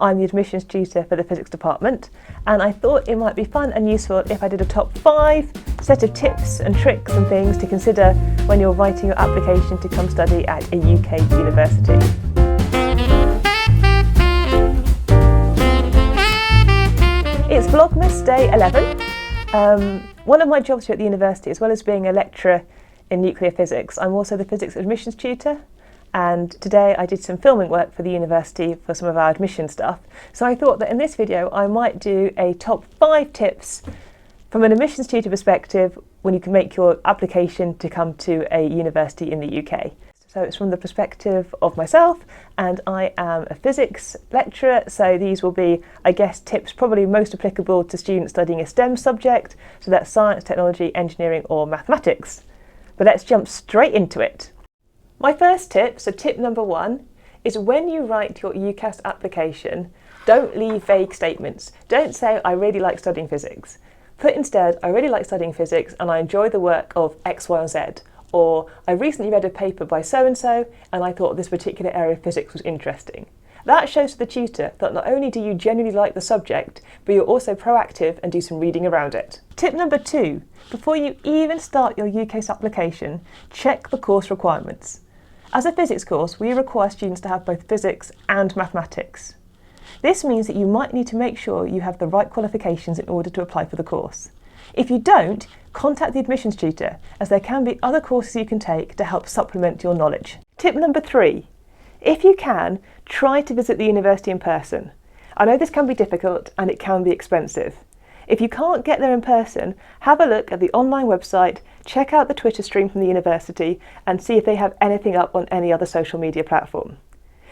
I'm the admissions tutor for the physics department, and I thought it might be fun and useful if I did a top 5 set of tips and tricks and things to consider when you're writing your application to come study at a UK university. It's Vlogmas Day 11. One of my jobs here at the university, as well as being a lecturer in nuclear physics, I'm also the physics admissions tutor. And today I did some filming work for the university for some of our admission stuff. So I thought that in this video I might do a top 5 tips from an admissions tutor perspective when you can make your application to come to a university in the UK. So it's from the perspective of myself, and I am a physics lecturer, so these will be, I guess, tips probably most applicable to students studying a STEM subject, so that's science, technology, engineering or mathematics. But let's jump straight into it. My first tip, so tip number 1, is when you write your UCAS application, don't leave vague statements. Don't say, I really like studying physics. Put instead, I really like studying physics and I enjoy the work of X, Y, and Z. Or, I recently read a paper by so-and-so and I thought this particular area of physics was interesting. That shows to the tutor that not only do you genuinely like the subject, but you're also proactive and do some reading around it. Tip number 2, before you even start your UCAS application, check the course requirements. As a physics course, we require students to have both physics and mathematics. This means that you might need to make sure you have the right qualifications in order to apply for the course. If you don't, contact the admissions tutor, as there can be other courses you can take to help supplement your knowledge. Tip number 3, if you can, try to visit the university in person. I know this can be difficult and it can be expensive. If you can't get there in person, have a look at the online website, check out the Twitter stream from the university and see if they have anything up on any other social media platform.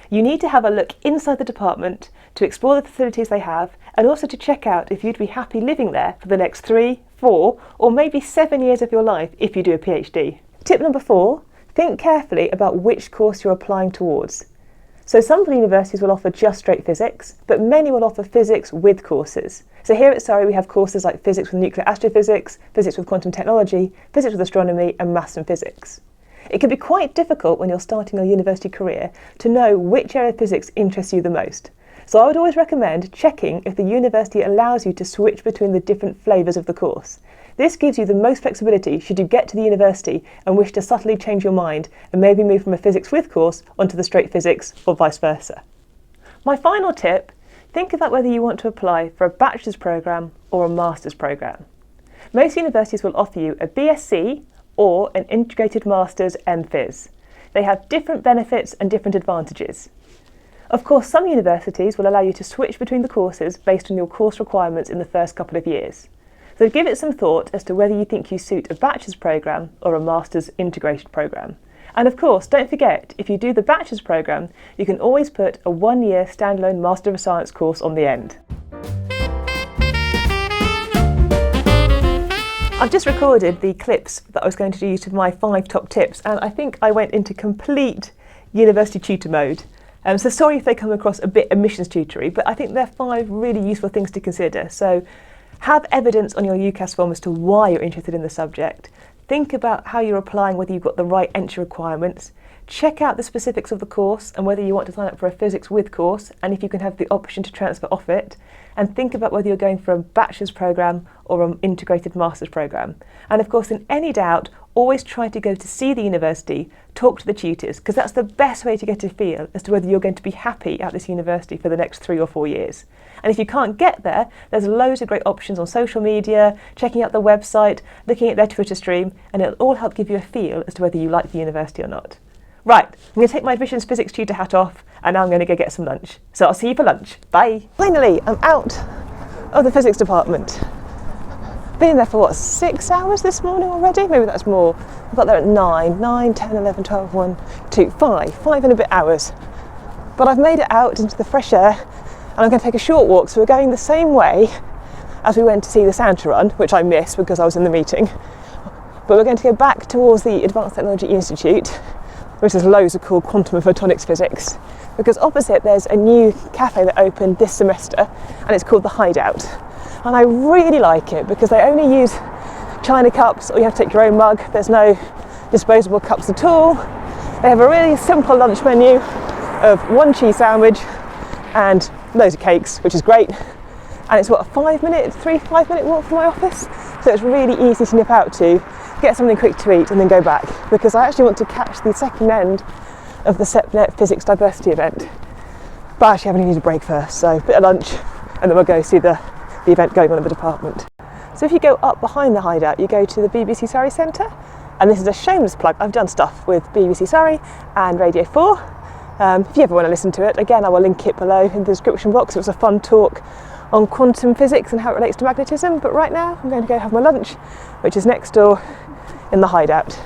You need to have a look inside the department to explore the facilities they have and also to check out if you'd be happy living there for the next 3, 4 or maybe 7 years of your life if you do a PhD. Tip number 4, think carefully about which course you're applying towards. So some universities will offer just straight physics, but many will offer physics with courses. So here at Surrey we have courses like physics with nuclear astrophysics, physics with quantum technology, physics with astronomy and maths and physics. It can be quite difficult when you're starting a university career to know which area of physics interests you the most. So I would always recommend checking if the university allows you to switch between the different flavours of the course. This gives you the most flexibility should you get to the university and wish to subtly change your mind and maybe move from a physics with course onto the straight physics or vice versa. My final tip, think about whether you want to apply for a bachelor's programme or a master's programme. Most universities will offer you a BSc or an integrated master's MPhys. They have different benefits and different advantages. Of course, some universities will allow you to switch between the courses based on your course requirements in the first couple of years. So give it some thought as to whether you think you suit a bachelor's programme or a master's integrated programme. And of course, don't forget, if you do the bachelor's programme, you can always put a 1-year standalone Master of Science course on the end. I've just recorded the clips that I was going to use with my 5 top tips, and I think I went into complete university tutor mode. So sorry if they come across a bit admissions tutory, but I think they're 5 really useful things to consider. So have evidence on your UCAS form as to why you're interested in the subject. Think about how you're applying, whether you've got the right entry requirements. Check out the specifics of the course and whether you want to sign up for a physics with course and if you can have the option to transfer off it. And think about whether you're going for a bachelor's programme or an integrated master's programme. And of course, in any doubt, always try to go to see the university, talk to the tutors, because that's the best way to get a feel as to whether you're going to be happy at this university for the next 3 or 4 years. And if you can't get there, there's loads of great options on social media, checking out the website, looking at their Twitter stream, and it'll all help give you a feel as to whether you like the university or not. Right, I'm going to take my admissions physics tutor hat off and now I'm going to go get some lunch. So I'll see you for lunch. Bye. Finally, I'm out of the physics department. Been there for what, 6 hours this morning already? Maybe that's more. I got there at 9, 10, 11, 12, 1, 2, 5 and a bit hours. But I've made it out into the fresh air and I'm going to take a short walk. So we're going the same way as we went to see the Santa run, which I missed because I was in the meeting. But we're going to go back towards the Advanced Technology Institute, which has loads of cool quantum and photonics physics, because opposite there's a new cafe that opened this semester and it's called The Hideout. And I really like it because they only use china cups, or you have to take your own mug. There's no disposable cups at all. They have a really simple lunch menu of 1 cheese sandwich and loads of cakes, which is great. And it's what, a 5 minute walk from my office, so it's really easy to nip out to, get something quick to eat and then go back, because I actually want to catch the second end of the SEPNet Physics Diversity event. But I actually need a break first, so a bit of lunch and then we'll go see the event going on in the department. So if you go up behind the hideout, you go to the BBC Surrey Centre, and this is a shameless plug. I've done stuff with BBC Surrey and Radio 4. If you ever want to listen to it, again I will link it below in the description box. It was a fun talk on quantum physics and how it relates to magnetism, but right now I'm going to go have my lunch, which is next door in the hideout.